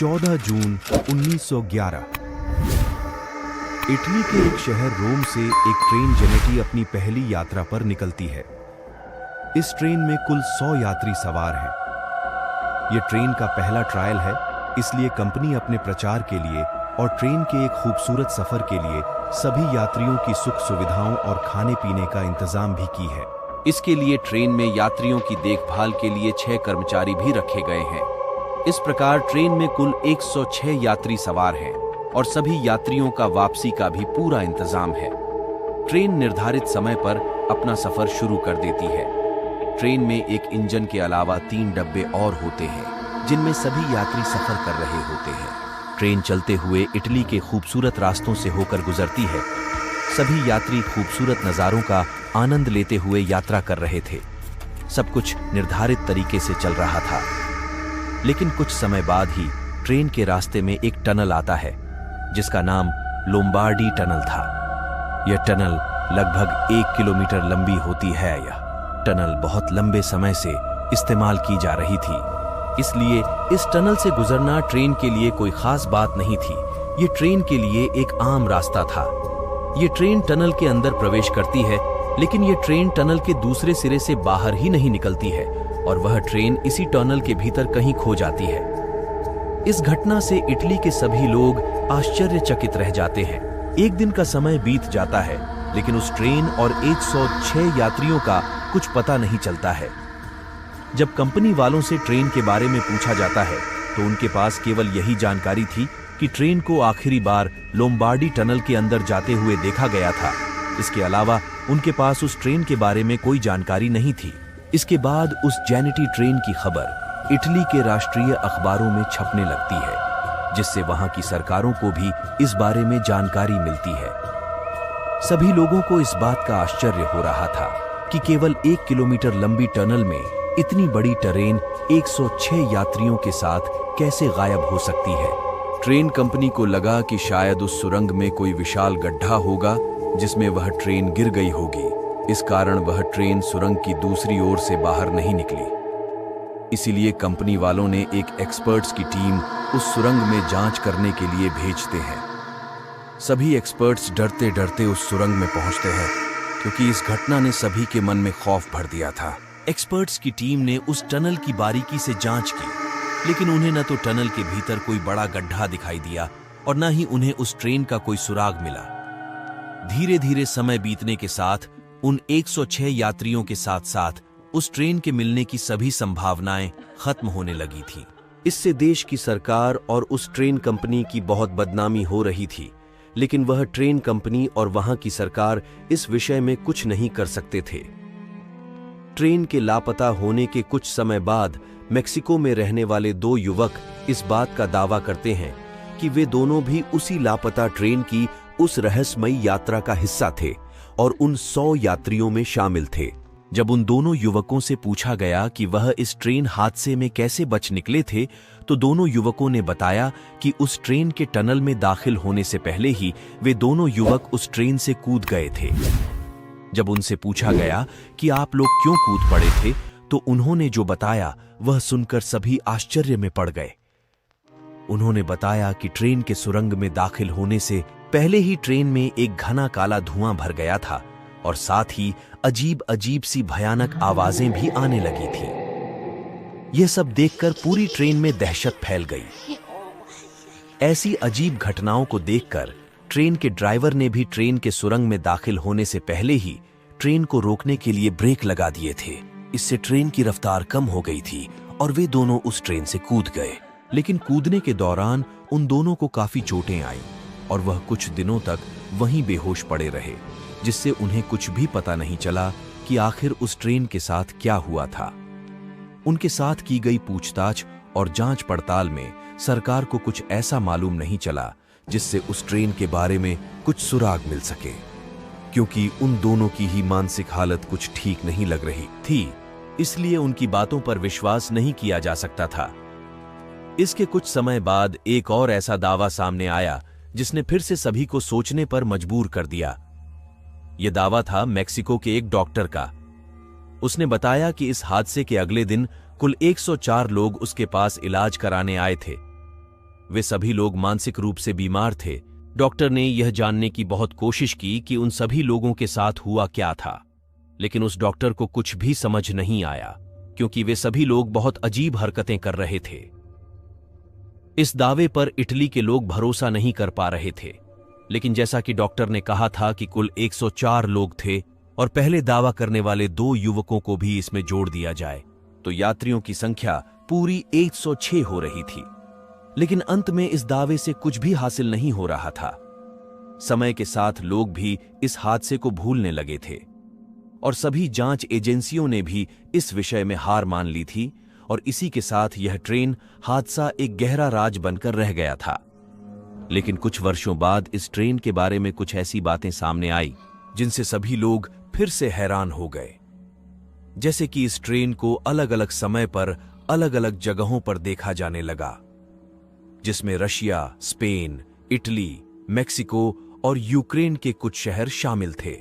14 जून 1911 Italy के एक शहर रोम से एक ट्रेन जेनेटी अपनी पहली यात्रा पर निकलती है। इस ट्रेन में कुल 100 यात्री सवार हैं। यह ट्रेन का पहला ट्रायल है, इसलिए कंपनी अपने प्रचार के लिए और ट्रेन के एक खूबसूरत सफर के लिए सभी यात्रियों की सुख सुविधाओं और खाने पीने का इंतजाम भी की है। इसके लिए ट्रेन में यात्रियों की देखभाल के लिए 6 कर्मचारी भी रखे गए हैं। इस प्रकार ट्रेन में कुल 106 यात्री सवार हैं और सभी यात्रियों का वापसी का भी पूरा इंतजाम है। ट्रेन निर्धारित समय पर अपना सफर शुरू कर देती है। ट्रेन में एक इंजन के अलावा 3 डब्बे और होते हैं, जिनमें सभी यात्री सफर कर रहे होते हैं। ट्रेन चलते हुए इटली के खूबसूरत रास्तों से होकर गुजरती है। सभी यात्री खूबसूरत नज़ारों का आनंद लेते हुए यात्रा कर रहे थे। सब कुछ निर्धारित तरीके से चल रहा था, लेकिन कुछ समय बाद ही ट्रेन के रास्ते में एक टनल आता है, जिसका नाम लोम्बार्डी टनल था। यह टनल लगभग 1 किलोमीटर लंबी होती है। यह टनल बहुत लंबे समय से इस्तेमाल की जा रही थी, इसलिए इस टनल से गुजरना ट्रेन के लिए कोई खास बात नहीं थी। यह ट्रेन के लिए एक आम रास्ता था। यह ट्रेन टनल के अंदर प्रवेश करती है, लेकिन यह ट्रेन टनल के दूसरे सिरे से बाहर ही नहीं निकलती है और वह ट्रेन इसी टनल के भीतर कहीं खो जाती है। इस घटना से इटली के सभी लोग आश्चर्यचकित रह जाते हैं। एक दिन का समय बीत जाता है, लेकिन उस ट्रेन और 106 यात्रियों का कुछ पता नहीं चलता है। जब कंपनी वालों से ट्रेन के बारे में पूछा जाता है, तो उनके पास केवल यही जानकारी थी कि ट्रेन को आखिरी बार लोम्बार्डी टनल के अंदर जाते हुए देखा गया था। इसके अलावा उनके पास उस ट्रेन के बारे में कोई जानकारी नहीं थी। इसके बाद उस जेनेटी ट्रेन की खबर इटली के राष्ट्रीय अखबारों में छपने लगती है, जिससे वहां की सरकारों को भी इस बारे में जानकारी मिलती है। सभी लोगों को इस बात का आश्चर्य हो रहा था कि केवल 1 किलोमीटर लंबी टनल में इतनी बड़ी ट्रेन 106 यात्रियों के साथ कैसे गायब हो सकती है। ट्रेन कंपनी को लगा कि शायद उस सुरंग में कोई विशाल गड्ढा होगा, जिसमें वह ट्रेन गिर गई होगी। इस कारण वह ट्रेन सुरंग की दूसरी ओर से बाहर नहीं निकली। इसीलिए कंपनी वालों ने एक एक्सपर्ट्स की टीम उस सुरंग में जांच करने के लिए भेजते हैं। सभी एक्सपर्ट्स डरते डरते उस सुरंग में पहुंचते हैं, क्योंकि इस घटना ने सभी के मन में खौफ भर दिया था। एक्सपर्ट्स की टीम ने उस टनल की बारीकी से जांच की, लेकिन उन्हें न तो टनल के भीतर कोई बड़ा गड्ढा दिखाई दिया और न ही उन्हें उस ट्रेन का कोई सुराग मिला। धीरे धीरे समय बीतने के साथ उन 106 यात्रियों के साथ साथ उस ट्रेन के मिलने की सभी संभावनाएं खत्म होने लगी थी। इससे देश की सरकार और उस ट्रेन कंपनी की बहुत बदनामी हो रही थी, लेकिन वह ट्रेन कंपनी और वहां की सरकार इस विषय में कुछ नहीं कर सकते थे। ट्रेन के लापता होने के कुछ समय बाद मेक्सिको में रहने वाले 2 युवक इस बात का दावा करते हैं कि वे दोनों भी उसी लापता ट्रेन की उस रहस्यमयी यात्रा का हिस्सा थे और उन 100 यात्रियों में शामिल थे। जब उन दोनों युवकों से पूछा गया कि वह इस ट्रेन हादसे में कैसे बच निकले थे, तो दोनों युवकों ने बताया कि उस ट्रेन के टनल में दाखिल होने से पहले ही वे दोनों युवक उस ट्रेन से कूद गए थे। जब उनसे पूछा गया कि आप लोग क्यों कूद पड़े थे, तो उन्होंने जो बताया वह सुनकर सभी आश्चर्य में पड़ गए। उन्होंने बताया कि ट्रेन के सुरंग में दाखिल होने से पहले ही ट्रेन में एक घना काला धुआं भर गया था और साथ ही अजीब अजीब सी भयानक आवाजें भी आने लगी थी। यह सब देखकर पूरी ट्रेन में दहशत फैल गई। ऐसी अजीब घटनाओं को देखकर ट्रेन के ड्राइवर ने भी ट्रेन के सुरंग में दाखिल होने से पहले ही ट्रेन को रोकने के लिए ब्रेक लगा दिए थे। इससे ट्रेन की रफ्तार कम हो गई थी और वे दोनों उस ट्रेन से कूद गए। लेकिन कूदने के दौरान उन दोनों को काफी चोटें आईं और वह कुछ दिनों तक वहीं बेहोश पड़े रहे, जिससे उन्हें कुछ भी पता नहीं चला कि आखिर उस ट्रेन के साथ क्या हुआ था। उनके साथ की गई पूछताछ और जांच पड़ताल में सरकार को कुछ ऐसा मालूम नहीं चला जिससे उस ट्रेन के बारे में कुछ सुराग मिल सके, क्योंकि उन दोनों की ही मानसिक हालत कुछ ठीक नहीं लग रही थी। इसलिए उनकी बातों पर विश्वास नहीं किया जा सकता था। इसके कुछ समय बाद एक और ऐसा दावा सामने आया जिसने फिर से सभी को सोचने पर मजबूर कर दिया। यह दावा था मेक्सिको के एक डॉक्टर का। उसने बताया कि इस हादसे के अगले दिन कुल 104 लोग उसके पास इलाज कराने आए थे। वे सभी लोग मानसिक रूप से बीमार थे। डॉक्टर ने यह जानने की बहुत कोशिश की कि उन सभी लोगों के साथ हुआ क्या था, लेकिन उस डॉक्टर को कुछ भी समझ नहीं आया, क्योंकि वे सभी लोग बहुत अजीब हरकतें कर रहे थे। इस दावे पर इटली के लोग भरोसा नहीं कर पा रहे थे, लेकिन जैसा कि डॉक्टर ने कहा था कि कुल 104 लोग थे और पहले दावा करने वाले 2 युवकों को भी इसमें जोड़ दिया जाए, तो यात्रियों की संख्या पूरी 106 हो रही थी। लेकिन अंत में इस दावे से कुछ भी हासिल नहीं हो रहा था। समय के साथ लोग भी इस हादसे को भूलने लगे थे और सभी जांच एजेंसियों ने भी इस विषय में हार मान ली थी, और इसी के साथ यह ट्रेन हादसा एक गहरा राज बनकर रह गया था। लेकिन कुछ वर्षों बाद इस ट्रेन के बारे में कुछ ऐसी बातें सामने आई जिनसे सभी लोग फिर से हैरान हो गए। जैसे कि इस ट्रेन को अलग अलग समय पर अलग अलग जगहों पर देखा जाने लगा, जिसमें रशिया, स्पेन, इटली, मेक्सिको और यूक्रेन के कुछ शहर शामिल थे।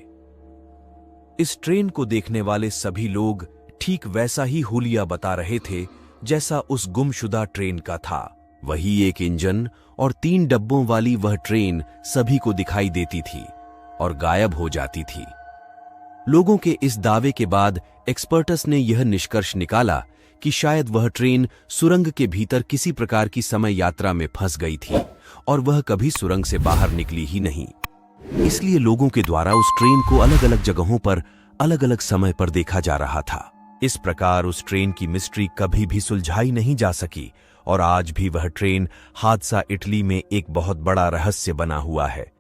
इस ट्रेन को देखने वाले सभी लोग ठीक वैसा ही हुलिया बता रहे थे जैसा उस गुमशुदा ट्रेन का था। वही एक इंजन और 3 डब्बों वाली वह ट्रेन सभी को दिखाई देती थी और गायब हो जाती थी। लोगों के इस दावे के बाद एक्सपर्टस ने यह निष्कर्ष निकाला कि शायद वह ट्रेन सुरंग के भीतर किसी प्रकार की समय यात्रा में फंस गई थी और वह कभी सुरंग से बाहर निकली ही नहीं। इसलिए लोगों के द्वारा उस ट्रेन को अलग अलग जगहों पर अलग अलग समय पर देखा जा रहा था। इस प्रकार उस ट्रेन की मिस्ट्री कभी भी सुलझाई नहीं जा सकी और आज भी वह ट्रेन हादसा इटली में एक बहुत बड़ा रहस्य बना हुआ है।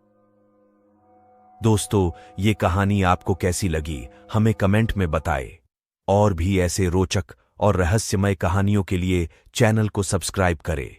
दोस्तों, ये कहानी आपको कैसी लगी हमें कमेंट में बताएं। और भी ऐसे रोचक और रहस्यमय कहानियों के लिए चैनल को सब्सक्राइब करें।